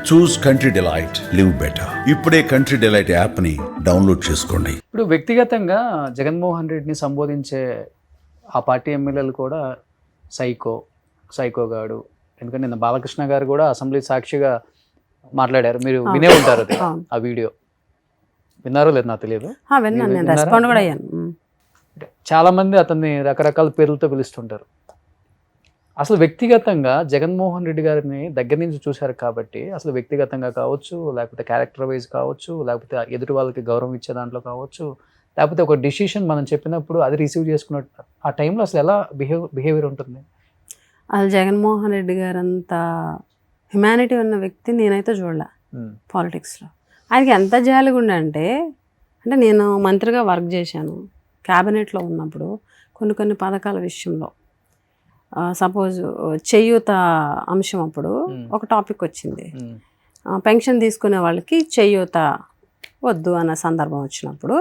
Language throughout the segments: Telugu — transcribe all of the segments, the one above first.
చూస్ కంట్రీ డిలైట్, లివ్ బెటర్. ఇప్పుడే కంట్రీ డిలైట్ యాప్ ని డౌన్లోడ్ చేసుకోండి. ఇప్పుడు వ్యక్తిగతంగా జగన్మోహన్ రెడ్డిని సంబోధించే ఆ పార్టీ ఎమ్మెల్యేలు కూడా సైకోగాడు. ఎందుకంటే నిన్న బాలకృష్ణ గారు కూడా అసెంబ్లీ సాక్షిగా మాట్లాడారు. మీరు వినే ఉంటారు అది, ఆ వీడియో విన్నారో లేదు నాకు తెలియదు. చాలా మంది అతన్ని రకరకాల పేర్లతో పిలుస్తుంటారు. అసలు వ్యక్తిగతంగా జగన్మోహన్ రెడ్డి గారిని దగ్గర నుంచి చూశారు కాబట్టి అసలు వ్యక్తిగతంగా కావచ్చు, లేకపోతే క్యారెక్టర్ వైజ్ కావచ్చు, లేకపోతే ఎదుటి వాళ్ళకి గౌరవం ఇచ్చే దాంట్లో కావచ్చు, లేకపోతే ఒక డిసిషన్ మనం చెప్పినప్పుడు అది రిసీవ్ చేసుకున్నట్టు ఆ టైంలో అసలు ఎలా బిహేవియర్ ఉంటుంది? అసలు జగన్మోహన్ రెడ్డి గారు అంత హ్యుమానిటీ ఉన్న వ్యక్తి నేనైతే చూడలే పాలిటిక్స్లో. ఆయనకి ఎంత జాలిగుండే అంటే నేను మంత్రిగా వర్క్ చేశాను క్యాబినెట్లో ఉన్నప్పుడు కొన్ని పథకాల విషయంలో. సపోజ్ చేయూత అంశం అప్పుడు ఒక టాపిక్ వచ్చింది, పెన్షన్ తీసుకునే వాళ్ళకి చేయూత వద్దు అన్న సందర్భం వచ్చినప్పుడు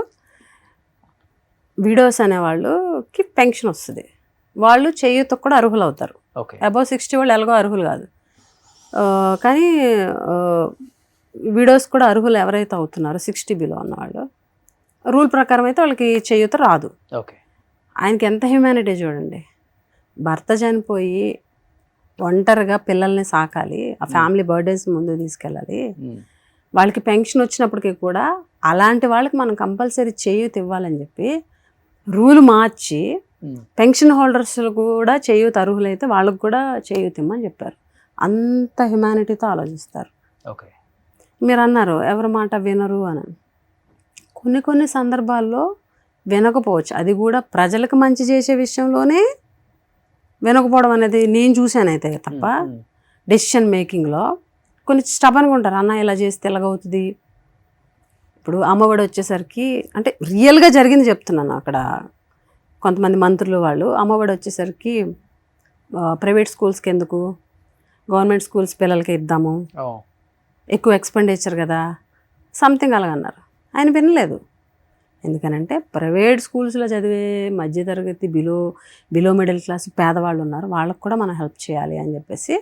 విడోస్ అనే వాళ్ళకి పెన్షన్ వస్తుంది, వాళ్ళు చేయూతకు కూడా అర్హులు అవుతారు. అబౌవ్ 60 వాళ్ళు ఎలాగో అర్హులు కాదు, కానీ విడోస్ కూడా అర్హులు ఎవరైతే అవుతున్నారో 60 బిలో ఉన్నవాళ్ళు రూల్ ప్రకారం అయితే వాళ్ళకి చేయూత రాదు. ఆయనకి ఎంత హ్యూమానిటీ చూడండి. భర్త చనిపోయి ఒంటరిగా పిల్లల్ని సాకాలి, ఆ ఫ్యామిలీ బర్డెన్స్ ముందుకు తీసుకెళ్ళాలి, వాళ్ళకి పెన్షన్ వచ్చినప్పటికీ కూడా అలాంటి వాళ్ళకి మనం కంపల్సరీ చేయూత ఇవ్వాలని చెప్పి రూల్ మార్చి పెన్షన్ హోల్డర్స్ కూడా చేయూత అర్హులైతే వాళ్ళకు కూడా చేయూత ఇమ్మని చెప్పారు. అంత హ్యుమానిటీతో ఆలోచిస్తారు. మీరు అన్నారు ఎవరి మాట వినరు అని. కొన్ని సందర్భాల్లో వినకపోవచ్చు, అది కూడా ప్రజలకు మంచి చేసే విషయంలోనే వినకపోవడం అనేది నేను చూశానైతే తప్ప, డెసిషన్ మేకింగ్లో కొన్ని స్టబన్గా ఉంటారు. అన్న ఇలా చేస్తే ఎలాగవుతుంది. ఇప్పుడు అమ్మఒడి వచ్చేసరికి అంటే రియల్గా జరిగింది చెప్తున్నాను. అక్కడ కొంతమంది మంత్రులు వాళ్ళు అమ్మఒడి వచ్చేసరికి ప్రైవేట్ స్కూల్స్కి ఎందుకు, గవర్నమెంట్ స్కూల్స్ పిల్లలకి ఇద్దాము, ఎక్కువ ఎక్స్పెండిచర్ కదా, సంథింగ్ అలాగన్నారు. ఆయన వినలేదు. ఎందుకనంటే ప్రైవేట్ స్కూల్స్లో చదివే మధ్యతరగతి బిలో మిడిల్ క్లాస్ పేదవాళ్ళు ఉన్నారు, వాళ్ళకు కూడా మనం హెల్ప్ చేయాలి అని చెప్పేసి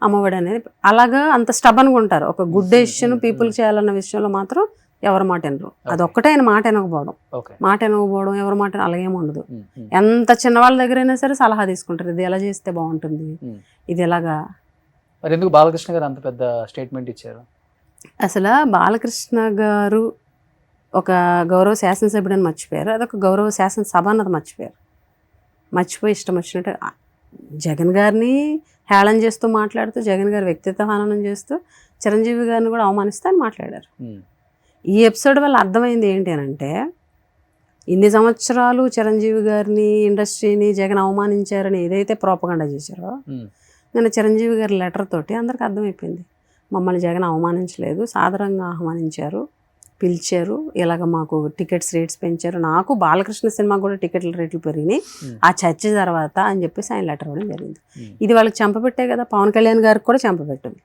అమ్మఒడి అనేది అలాగా అంత స్టబన్గా ఉంటారు. ఒక గుడ్ డెసిషన్ పీపుల్ చేయాలన్న విషయంలో మాత్రం ఎవరి మాట వినరు. అదొక్కటే ఆయన మాట వినకపోవడం, ఎవరి మాట అలాగేమి ఉండదు. ఎంత చిన్నవాళ్ళ దగ్గర అయినా సరే సలహా తీసుకుంటారు, ఇది ఎలా చేస్తే బాగుంటుంది, ఇది ఎలాగా. మరి ఎందుకు బాలకృష్ణ గారు అంత పెద్ద స్టేట్మెంట్ ఇచ్చారు? అసలు బాలకృష్ణ గారు ఒక గౌరవ శాసనసభ్యుడని మర్చిపోయారు, అదొక గౌరవ శాసనసభ అన్నది మర్చిపోయి ఇష్టం వచ్చినట్టు జగన్ గారిని హేళన చేస్తూ మాట్లాడుతూ, జగన్ గారి వ్యక్తిత్వ హననం చేస్తూ, చిరంజీవి గారిని కూడా అవమానిస్తూ అని మాట్లాడారు. ఈ ఎపిసోడ్ వల్ల అర్థమైంది ఏంటి అని అంటే, ఇన్ని సంవత్సరాలు చిరంజీవి గారిని ఇండస్ట్రీని జగన్ అవమానించారని ఏదైతే ప్రోపగండా చేశారో, నేను చిరంజీవి గారి లెటర్ తోటి అందరికి అర్థమైపోయింది. మమ్మల్ని జగన్ అవమానించలేదు, సాదరంగా ఆహ్వానించారు, పిలిచారు, ఇలాగ మాకు టికెట్స్ రేట్స్ పెంచారు, నాకు బాలకృష్ణ సినిమాకు కూడా టికెట్ల రేట్లు పెరిగినాయి ఆ చర్చ తర్వాత అని చెప్పేసి ఆయన లెటర్ ఇవ్వడం జరిగింది. ఇది వాళ్ళకి చంపబెట్టే కదా, పవన్ కళ్యాణ్ గారికి కూడా చంపబెట్టింది.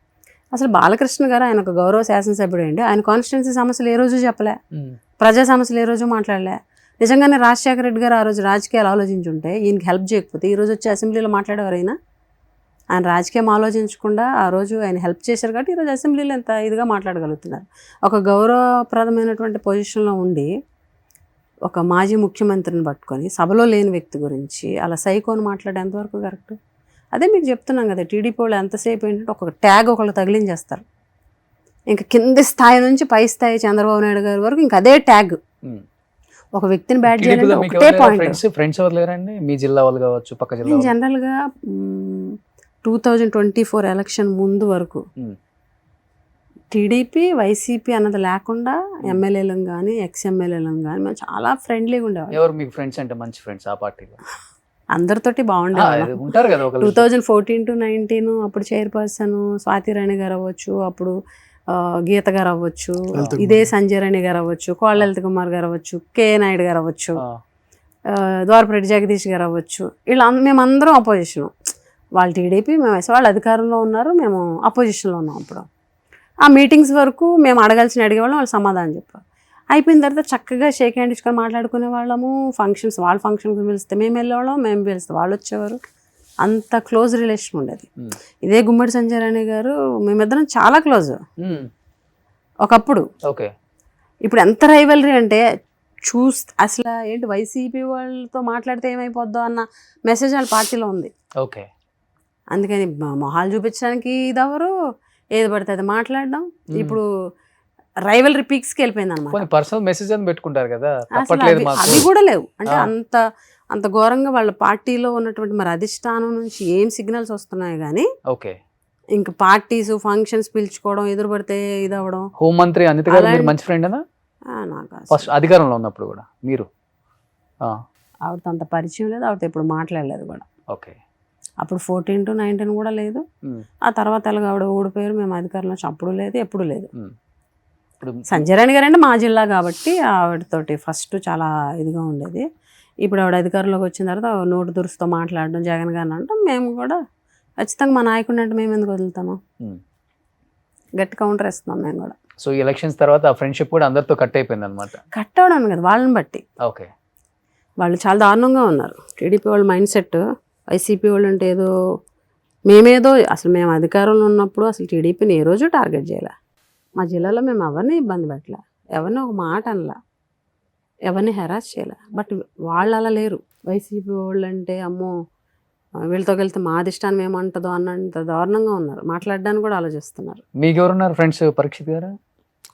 అసలు బాలకృష్ణ గారు ఆయన ఒక గౌరవ శాసనసభ్యుడు అండి, ఆయన కాన్స్టిట్యున్సీ సమస్యలు ఏ రోజు చెప్పలే, ప్రజా సమస్యలు ఏ రోజు మాట్లాడలే. నిజంగానే రాజశేఖర రెడ్డి గారు ఆ రోజు రాజకీయాలు ఆలోచించుంటే ఈయనకి హెల్ప్ చేయకపోతే ఈరోజు వచ్చి అసెంబ్లీలో మాట్లాడేవారైనా. ఆయన రాజకీయం ఆలోచించకుండా ఆ రోజు ఆయన హెల్ప్ చేశారు కాబట్టి ఈరోజు అసెంబ్లీలో ఎంత ఇదిగా మాట్లాడగలుగుతున్నారు. ఒక గౌరవప్రదమైనటువంటి పొజిషన్లో ఉండి ఒక మాజీ ముఖ్యమంత్రిని పట్టుకొని సభలో లేని వ్యక్తి గురించి అలా సైకోని మాట్లాడే ఎంతవరకు కరెక్ట్? అదే మీకు చెప్తున్నాం కదా, టీడీపీ వాళ్ళు ఎంతసేపు ఏంటంటే ఒక ట్యాగ్ ఒకళ్ళు తగిలించేస్తారు. ఇంకా కింది స్థాయి నుంచి పై స్థాయి చంద్రబాబు నాయుడు గారి వరకు ఇంకా అదే ట్యాగ్. ఒక వ్యక్తిని బ్యాట్ చేయాలంటే ఒకటే పాయింట్. ఫ్రెండ్స్ ఎవరు లేరండి మీ జిల్లా వాళ్ళు కావచ్చు, పక్క జిల్లా? జనరల్గా 2024 ఎలక్షన్ ముందు వరకు టీడీపీ వైసీపీ అన్నది లేకుండా ఎమ్మెల్యేలను కానీ ఎక్స్ఎమ్మెల్యేలను కానీ మేము చాలా ఫ్రెండ్లీగా ఉండేవాళ్ళం. ఎవరు మీకు ఫ్రెండ్స్ అంటే మంచి ఫ్రెండ్స్ ఆ పార్టీలో? అందరితోటి బాగుండేవాళ్ళం. 2014 to 2019 అప్పుడు చైర్పర్సన్ స్వాతి రాణి గారు అవ్వచ్చు, అప్పుడు గీత గారు అవ్వచ్చు, ఇదే సంజయ్ రాణి గారు అవ్వచ్చు, కోళ్ళ లలిత్ కుమార్ గారు అవ్వచ్చు, కే నాయుడు గారు అవ్వచ్చు, ద్వారపురెడ్డి జగదీష్ గారు అవ్వచ్చు, వీళ్ళ మేమందరం అపోజిషను. వాళ్ళు టీడీపీ, మేము వాళ్ళు అధికారంలో ఉన్నారు, మేము అపోజిషన్లో ఉన్నాం. అప్పుడు ఆ మీటింగ్స్ వరకు మేము అడగాల్సిన వాళ్ళు సమాధానం చెప్పారు. అయిపోయిన తర్వాత చక్కగా షేక్ హ్యాండ్ ఇచ్చుకొని మాట్లాడుకునే వాళ్ళము. ఫంక్షన్స్ వాళ్ళ ఫంక్షన్కి పిలిస్తే మేము వెళ్ళేవాళ్ళం, మేము పిలిస్తే వాళ్ళు వచ్చేవారు. అంత క్లోజ్ రిలేషన్ ఉండేది. Hmm. ఇదే గుమ్మడి సంజయ్ రాణి గారు మేమిద్దరం చాలా క్లోజ్ ఒకప్పుడు. ఓకే. ఇప్పుడు ఎంత రైవలరీ అంటే అసలు ఏంటి వైసీపీ వాళ్ళతో మాట్లాడితే ఏమైపోద్దో అన్న మెసేజ్ వాళ్ళ పార్టీలో ఉంది. ఓకే. అందుకని మొహాలు చూపించడానికి ఇదెవరు, ఏది పడితే అది మాట్లాడడం. ఇప్పుడు రైవలరీ పీక్స్కి వెళ్ళిపోయింది అనమాట. పర్సనల్ మెసేజ్ అని పెట్టుకుంటారు కదా, అసలు అవి కూడా లేవు. అంటే అంత ఘోరంగా వాళ్ళ పార్టీలో ఉన్నటువంటి మరి అధిష్టానం నుంచి ఏం సిగ్నల్స్ వస్తున్నాయి కానీ ఓకే. ఇంకా పార్టీస్ ఫంక్షన్స్ పిలుచుకోవడం, ఎదురు పడితే ఇది అవ్వడం. హోంమంత్రి అనిత గారు మీరు మంచి ఫ్రెండ్ అనా? నాకు ఫస్ట్ అధికారంలో ఉన్నప్పుడు కూడా మీరు? ఆవిడతో అంత పరిచయం లేదు, ఆవిడతో ఎప్పుడు మాట్లాడలేదు కూడా. ఓకే. అప్పుడు 14 to 19 కూడా లేదు. ఆ తర్వాత ఎలాగ ఆవిడ ఓడిపోయారు, మేము అధికారంలో అప్పుడు లేదు, ఎప్పుడు లేదు. సంజయ్ రాణి గారు అంటే మా జిల్లా కాబట్టి ఆవిడతోటి ఫస్ట్ చాలా ఇదిగా ఉండేది. ఇప్పుడు ఆవిడ అధికారంలోకి వచ్చిన తర్వాత నోటు దురుసుతో మాట్లాడడం, జగన్ గారిని అంటే మేము కూడా ఖచ్చితంగా మా నాయకుడిని అంటే మేము ఎందుకు వదులుతాము, గట్టి కౌంటర్ ఇస్తున్నాం మేము కూడా. సో ఎలక్షన్స్ తర్వాత ఆ ఫ్రెండ్షిప్ కూడా అందరితో కట్ అయిపోయింది అనమాట. కట్ అవడం కదా, వాళ్ళని బట్టి. ఓకే. వాళ్ళు చాలా దారుణంగా ఉన్నారు. టీడీపీ వాళ్ళ మైండ్ సెట్, వైసీపీ వాళ్ళు అంటే ఏదో మేమేదో, అసలు మేము అధికారంలో ఉన్నప్పుడు అసలు టీడీపీని ఏ రోజు టార్గెట్ చేయలే. మా జిల్లాలో మేము ఎవరిని ఇబ్బంది పెట్టలే, ఎవరిని ఒక మాట అనలా, ఎవరిని హెరాస్ చేయలే. బట్ వాళ్ళు అలా లేరు. వైసీపీ వాళ్ళు అంటే అమ్మో వీళ్ళతో వెళ్తే మా అధిష్టానం ఏమంటుందో అన్నంత దారుణంగా ఉన్నారు. మాట్లాడడానికి కూడా ఆలోచిస్తున్నారు. మీకు ఎవరున్నారు ఫ్రెండ్స్? పరీక్షిత్ గారు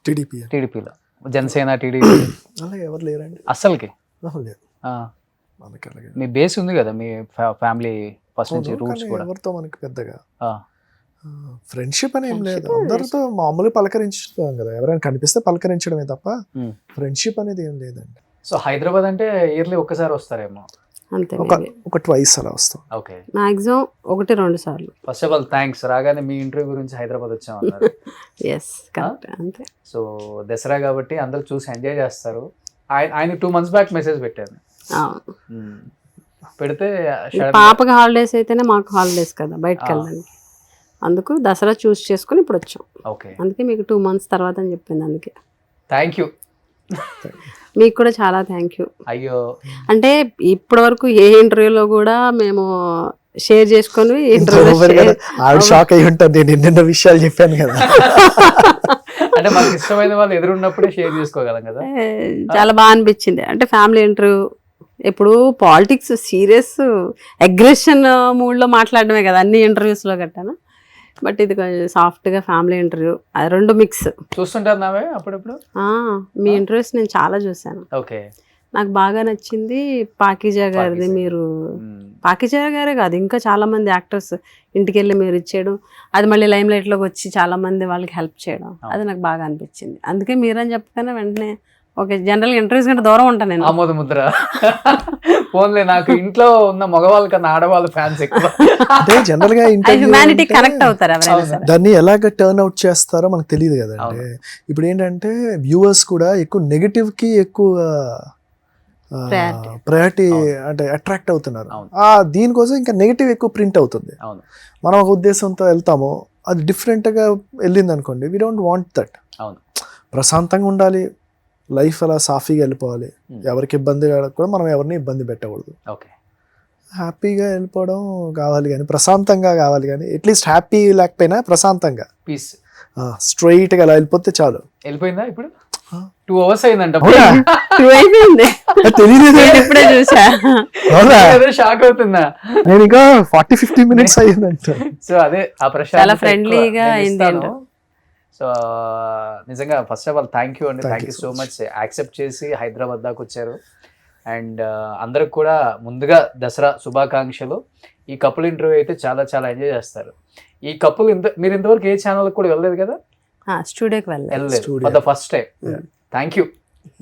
టీడీపీలో, జనసేన, టీడీపీ అలాగే ఎవరు లేరండి అస్సలకి? లేదు. మీ బేస్ ఉంది కదా, మీ ఫ్యామిలీ ఫస్ట్ నుంచి రూట్స్ కూడా. ఎవరితో మనకి పెద్దగా ఫ్రెండ్షిప్ అని ఏం లేదు. అందరితో మామూలుగా పలకరించుతాం కదా, ఎవరైనా కనిపిస్తే పలకరించడమే తప్ప ఫ్రెండ్షిప్ అనేది ఏం లేదండి. సో హైదరాబాద్ అంటే ఇయర్లీ ఒక్కసారి వస్తారేమో? అంతే, ఒక ట్వైస్ అలా వస్తాం. ఓకే. మాక్సిమం 1-2 సార్లు. ఫస్ట్ ఆఫ్ ఆల్ థ్యాంక్స్, రాగానే మీ ఇంటర్వ్యూ గురించి హైదరాబాద్ వచ్చామన్నారు. Yes, correct. అంతే. సో దసరా కాబట్టి అందరూ చూసి ఎంజాయ్ చేస్తారు. ఆయన 2 months బ్యాక్ మెసేజ్ పెట్టాను, పెడితే పాపకి హాలిడేస్ అయితేనే మాకు హాలిడేస్ కదా బయటకు వెళ్ళడానికి. అందుకు దసరా చూస్ చేసుకుని ఇప్పుడు వచ్చాం. ఓకే. అందుకే మీకు 2 months తర్వాత అని చెప్పింది. అందుకే థ్యాంక్ యూ. మీకు కూడా చాలా థ్యాంక్ యూ. అయ్యో, అంటే ఇప్పటి వరకు ఏ ఇంటర్వ్యూలో కూడా మేము షేర్ చేసుకొని ఆవిడ షాక్ అయ్యి ఉంటారు, నేను ఎన్నెన్నో విషయాలు చెప్పాను కదా. అంటే మనకి ఇష్టమైన వాళ్ళు ఎదురున్నప్పుడే షేర్ చేసుకోగలం కదా. చాలా బాగా అనిపించింది. అంటే ఫ్యామిలీ ఇంటర్వ్యూ ఇప్పుడు పాలిటిక్స్ సీరియస్ అగ్రెషన్ మూడ్లో మాట్లాడడమే కదా అన్ని ఇంటర్వ్యూస్లో గట్టాను. బట్ ఇది కొంచెం సాఫ్ట్గా ఫ్యామిలీ ఇంటర్వ్యూ, అది 2 mix. చూస్తుంటారు నావే అప్పుడప్పుడు? మీ ఇంటర్వ్యూస్ నేను చాలా చూశాను. ఓకే. నాకు బాగా నచ్చింది పాకీజా గారిది. మీరు పాకీజా గారే కాదు, ఇంకా చాలా మంది యాక్టర్స్ ఇంటికి వెళ్ళి మీరు ఇచ్చేయడం, అది మళ్ళీ లైమ్ లైట్లోకి వచ్చి చాలా మంది వాళ్ళకి హెల్ప్ చేయడం, అది నాకు బాగా అనిపించింది. అందుకే మీరని చెప్పగానే వెంటనే ఓకే, జనరల్గా ఇంటర్వ్యూస్ కంటే దూరం ఉంటాను నేను. ఆమోద ముద్ర. ఫోన్లే, నాకు ఇంట్లో ఉన్న మగవాళ్ళ కన్నా ఆడవాళ్ళ ఫ్యాన్స్ ఎక్కువ. అంటే జనరల్ గా హ్యుమానిటీ కనెక్ట్ అవుతారు ఎవరైనా. దాన్ని ఎలాగ టర్న్ అవుట్ చేస్తారో మనకు తెలియదు కదండి. ఇప్పుడు ఏంటంటే వ్యూవర్స్ కూడా ఎక్కువ నెగటివ్ కి ఎక్కువ ప్రయారిటీ అంటే అట్రాక్ట్ అవుతున్నారు. దీనికోసం ఇంకా నెగటివ్ ఎక్కువ ప్రింట్ అవుతుంది. మనం ఒక ఉద్దేశంతో వెళ్తాము, అది డిఫరెంట్ గా వెళ్ళింది అనుకోండి, వి డోంట్ వాంట్ దట్. ప్రశాంతంగా ఉండాలి, లైఫ్ అలా సాఫీగా వెళ్ళిపోవాలి, ఎవరికి ఇబ్బంది కూడా మనం ఎవరిని ఇబ్బంది పెట్టకూడదు. హ్యాపీగా వెళ్ళిపోవడం కావాలి కానీ, ప్రశాంతంగా కావాలి కానీ, అట్లీస్ట్ హ్యాపీ లేకపోయినా ప్రశాంతంగా పీస్ స్ట్రైట్ గా అలా వెళ్ళిపోతే చాలు. వెళ్ళిపోయిందా? ఇప్పుడు 2 hours అయిందంట. ఇప్పుడే చూసా, షాక్ అవుతున్నా నేను. ఇంకా 40-50 minutes అయ్యిందంట. సో అదే ఆ చాలా ఫ్రెండ్లీగా అయింది. సో నిజంగా first of all thank you అండి. Thank you so much accept చేసి హైదరాబాద్ దాకా వచ్చారు. అండ్ అందరికి కూడా ముందుగా దసరా శుభాకాంక్షలు. ఈ కపుల్ ఇంటర్వ్యూ అయితే చాలా చాలా ఎంజాయ్ చేస్తారు. ఈ కపుల్ మీరు ఇంతవరకు ఏ ఛానల్ కూడా వెళ్ళలేదు కదా? స్టూడియోకి వెళ్ళలేదు, ఫస్ట్ టైం. థ్యాంక్ యూ,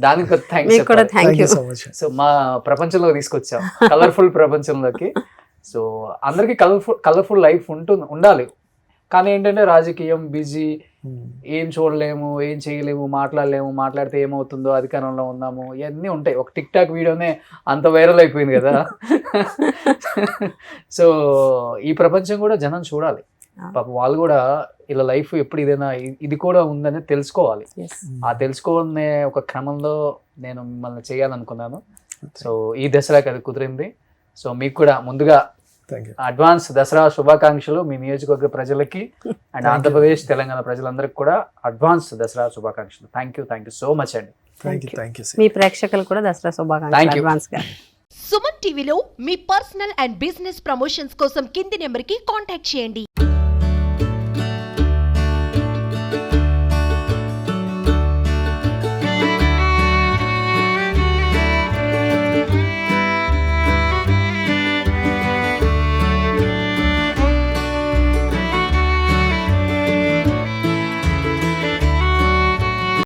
దానికి థ్యాంక్స్. సో మా ప్రపంచంలో తీసుకొచ్చాం, కలర్ఫుల్ ప్రపంచంలోకి. సో అందరికి కలర్ఫుల్ లైఫ్ ఉండాలి. కానీ ఏంటంటే రాజకీయం బిజీ, ఏం చూడలేము, ఏం చేయలేము, మాట్లాడితే ఏమవుతుందో, అధికారంలో ఉన్నాము, ఇవన్నీ ఉంటాయి. ఒక టిక్ టాక్ వీడియోనే అంత వైరల్ అయిపోయింది కదా. సో ఈ ప్రపంచం కూడా జనం చూడాలి. పాపం వాళ్ళు కూడా ఇలా లైఫ్ ఎప్పుడు ఇదేనా, ఇది కూడా ఉందని తెలుసుకోవాలి. ఆ తెలుసుకోవాలనే ఒక క్రమంలో నేను మిమ్మల్ని చేయాలనుకున్నాను. సో ఈ దసరాకి అది కుదిరింది. సో మీకు కూడా ముందుగా థ్యాంక్ యూ. అడ్వాన్స్ దసరా శుభాకాంక్షలు మీ నియోజకవర్గ ప్రజలకి అండ్ ఆంధ్రప్రదేశ్ తెలంగాణ ప్రజలందరికీ కూడా అడ్వాన్స్ దసరా శుభాకాంక్షలు. థ్యాంక్ యూ సో మచ్ అండి. Thank you. మీ ప్రేక్షకులు కూడా దసరా Thank శుభాకాంక్షలు you. అడ్వాన్స్ గా. సుమన్ టీవీలో మీ పర్సనల్ అండ్ బిజినెస్ ప్రమోషన్స్ కోసం కింది నెంబర్కి కాంటాక్ట్ చేయండి.